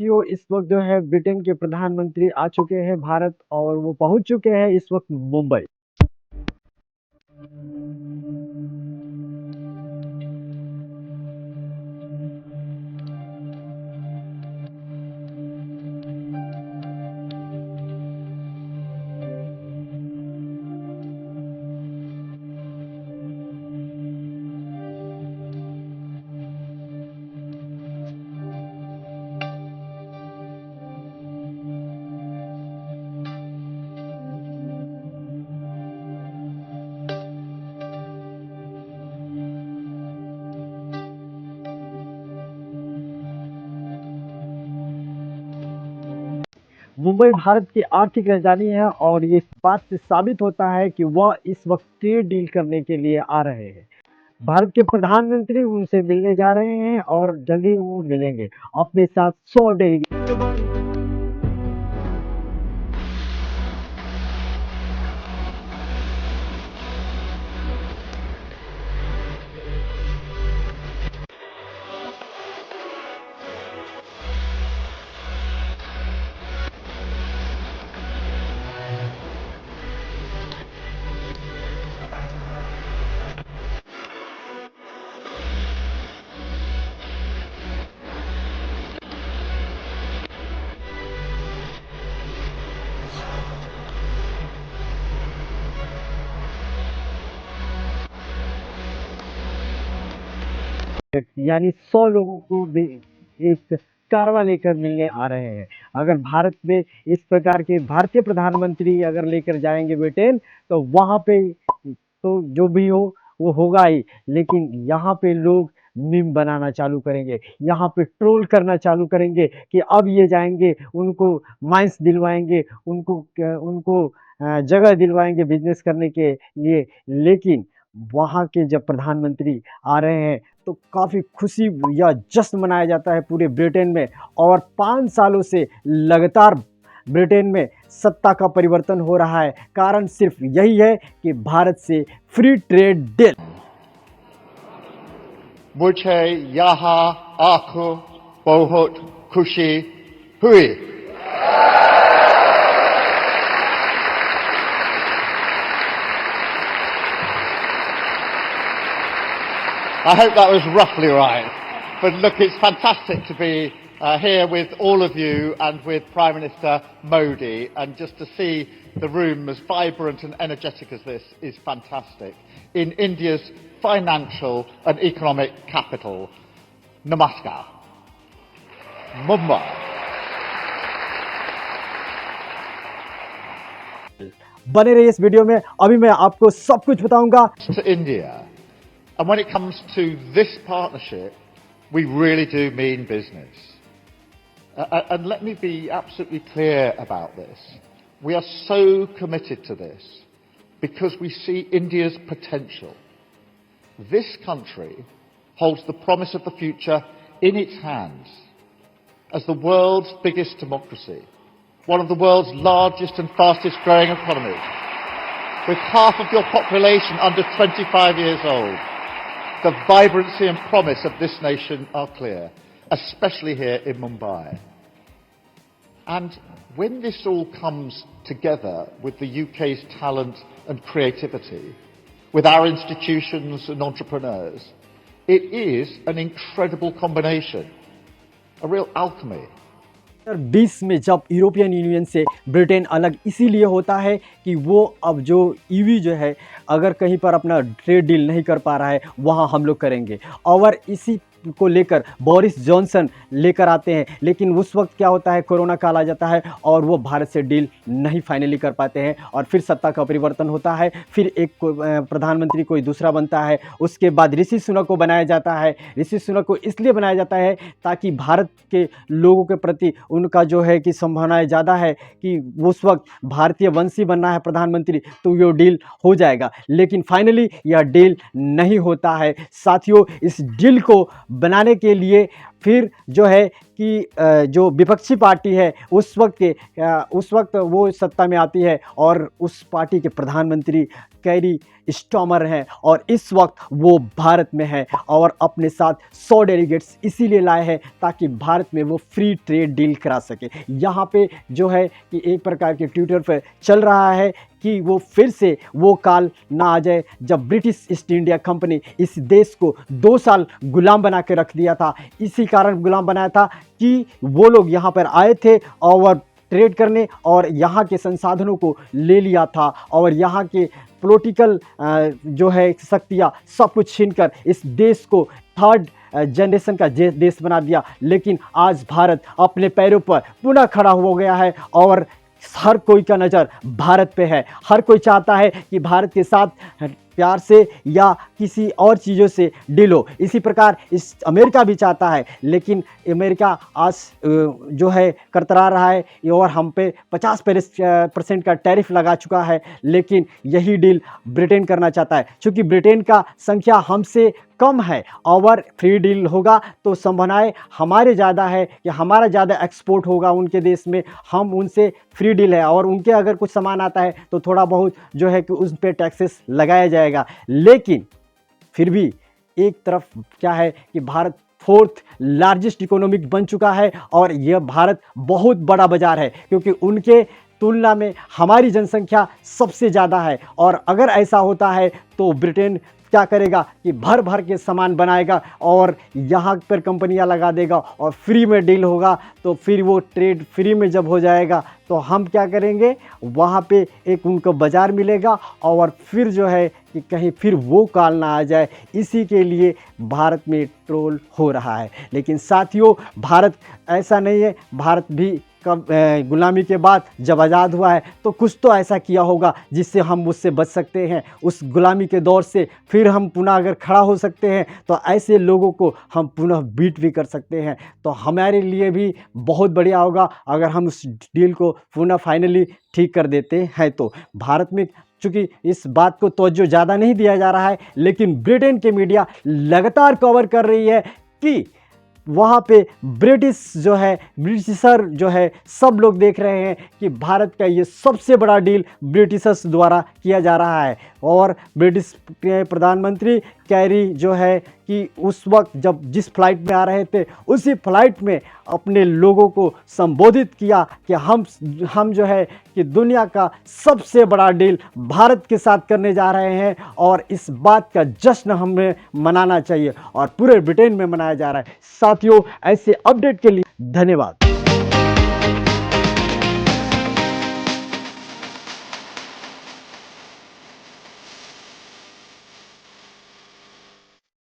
साथियों, इस वक्त जो है ब्रिटेन के प्रधानमंत्री आ चुके हैं भारत और वो पहुंच चुके हैं इस वक्त मुंबई। मुंबई भारत की आर्थिक राजधानी है और ये इस बात से साबित होता है कि वह इस वक्त ट्रेड डील करने के लिए आ रहे हैं। भारत के प्रधानमंत्री उनसे मिलने जा रहे हैं और जल्दी वो मिलेंगे अपने साथ 100 डेलीगेट। यानी 100 लोगों को भी एक कारवा लेकर मिलने आ रहे हैं। अगर भारत में इस प्रकार के भारतीय प्रधानमंत्री अगर लेकर जाएंगे ब्रिटेन, तो वहां पे तो जो भी हो वो होगा ही, लेकिन यहाँ पे लोग मीम बनाना चालू करेंगे, यहाँ पे ट्रोल करना चालू करेंगे कि अब ये जाएंगे, उनको माइंस दिलवाएंगे, उनको जगह दिलवाएंगे बिजनेस करने के लिए। लेकिन वहाँ के जब प्रधानमंत्री आ रहे हैं तो काफ़ी खुशी या जश्न मनाया जाता है पूरे ब्रिटेन में। और 5 सालों से लगातार ब्रिटेन में सत्ता का परिवर्तन हो रहा है। कारण सिर्फ यही है कि भारत से फ्री ट्रेड डील। मुझे यहाँ आकर बहुत खुशी हुई। I hope that was roughly right. But look, it's fantastic to be here with all of you and with Prime Minister Modi, and just to see the room as vibrant and energetic as this is fantastic. In India's financial and economic capital, Namaskar, Mumbai. बने रहिए इस video में, अभी मैं आपको सब कुछ बताऊंगा। To India. And when it comes to this partnership, we really do mean business. And let me be absolutely clear about this. We are so committed to this because we see India's potential. This country holds the promise of the future in its hands as the world's biggest democracy, one of the world's largest and fastest growing economies, with half of your population under 25 years old. The vibrancy and promise of this nation are clear, especially here in Mumbai. And when this all comes together with the UK's talent and creativity, with our institutions and entrepreneurs, it is an incredible combination, a real alchemy. 2020 में जब European union से Britain अलग इसीलिए होता है कि वो अब जो ईवी जो है अगर कहीं पर अपना ट्रेड डील नहीं कर पा रहा है वहाँ हम लोग करेंगे, और इसी को लेकर बोरिस जॉनसन लेकर आते हैं। लेकिन उस वक्त क्या होता है, कोरोना काल आ जाता है और वो भारत से डील नहीं फाइनली कर पाते हैं और फिर सत्ता का परिवर्तन होता है। फिर एक प्रधानमंत्री कोई दूसरा बनता है, उसके बाद ऋषि सुनक को बनाया जाता है। ऋषि सुनक को इसलिए बनाया जाता है ताकि भारत के लोगों के प्रति उनका जो है कि संभावनाएं ज़्यादा है कि उस वक्त भारतीय वंशी बनना है प्रधानमंत्री, तो ये डील हो जाएगा। लेकिन फाइनली यह डील नहीं होता है। साथियों, इस डील को बनाने के लिए फिर जो है कि जो विपक्षी पार्टी है उस वक्त वो सत्ता में आती है और उस पार्टी के प्रधानमंत्री कैरी स्टॉमर हैं और इस वक्त वो भारत में हैं और अपने साथ 100 डेलीगेट्स इसीलिए लाए हैं ताकि भारत में वो फ्री ट्रेड डील करा सके। यहाँ पे जो है कि एक प्रकार के ट्विटर पर चल रहा है कि वो फिर से वो काल ना आ जाए जब ब्रिटिश ईस्ट इंडिया कंपनी इस देश को 2 साल गुलाम बना के रख दिया था। इसी कारण गुलाम बनाया था कि वो लोग यहाँ पर आए थे और ट्रेड करने और यहाँ के संसाधनों को ले लिया था और यहाँ के पॉलिटिकल जो है शक्तियाँ सब कुछ छीनकर इस देश को थर्ड जनरेशन का देश बना दिया। लेकिन आज भारत अपने पैरों पर पुनः खड़ा हो गया है और हर कोई का नज़र भारत पे है। हर कोई चाहता है कि भारत के साथ प्यार से या किसी और चीज़ों से डील हो। इसी प्रकार इस अमेरिका भी चाहता है, लेकिन अमेरिका आज जो है कतरा रहा है और हम पे 50% का टैरिफ लगा चुका है। लेकिन यही डील ब्रिटेन करना चाहता है। चूँकि ब्रिटेन का संख्या हमसे कम है और फ्री डील होगा तो संभावनाएं हमारे ज़्यादा है कि हमारा ज़्यादा एक्सपोर्ट होगा उनके देश में, हम उनसे फ्री डील है और उनके अगर कुछ सामान आता है तो थोड़ा बहुत जो है कि उस पर टैक्सेस लगाया जाएगा। लेकिन फिर भी एक तरफ क्या है कि भारत 4th लार्जेस्ट इकोनॉमिक बन चुका है और यह भारत बहुत बड़ा बाजार है क्योंकि उनके तुलना में हमारी जनसंख्या सबसे ज़्यादा है। और अगर ऐसा होता है तो ब्रिटेन क्या करेगा कि भर भर के सामान बनाएगा और यहाँ पर कंपनियाँ लगा देगा और फ्री में डील होगा। तो फिर वो ट्रेड फ्री में जब हो जाएगा तो हम क्या करेंगे, वहाँ पे एक उनको बाज़ार मिलेगा और फिर जो है कि कहीं फिर वो काल ना आ जाए। इसी के लिए भारत में ट्रोल हो रहा है। लेकिन साथियों, भारत ऐसा नहीं है। भारत भी कब गुलामी के बाद जब आज़ाद हुआ है तो कुछ तो ऐसा किया होगा जिससे हम उससे बच सकते हैं, उस गुलामी के दौर से फिर हम पुनः अगर खड़ा हो सकते हैं तो ऐसे लोगों को हम पुनः बीट भी कर सकते हैं। तो हमारे लिए भी बहुत बढ़िया होगा अगर हम उस डील को पुनः फाइनली ठीक कर देते हैं। तो भारत में चूँकि इस बात को तवज्जो ज़्यादा नहीं दिया जा रहा है, लेकिन ब्रिटेन के मीडिया लगातार कवर कर रही है कि वहाँ पे ब्रिटिशर जो है सब लोग देख रहे हैं कि भारत का ये सबसे बड़ा डील ब्रिटिशर्स द्वारा किया जा रहा है। और ब्रिटिश के प्रधानमंत्री कैरी जो है कि उस वक्त जब जिस फ्लाइट में आ रहे थे उसी फ्लाइट में अपने लोगों को संबोधित किया कि हम जो है कि दुनिया का सबसे बड़ा डील भारत के साथ करने जा रहे हैं और इस बात का जश्न हमें मनाना चाहिए और पूरे ब्रिटेन में मनाया जा रहा है। साथियों, ऐसे अपडेट के लिए धन्यवाद।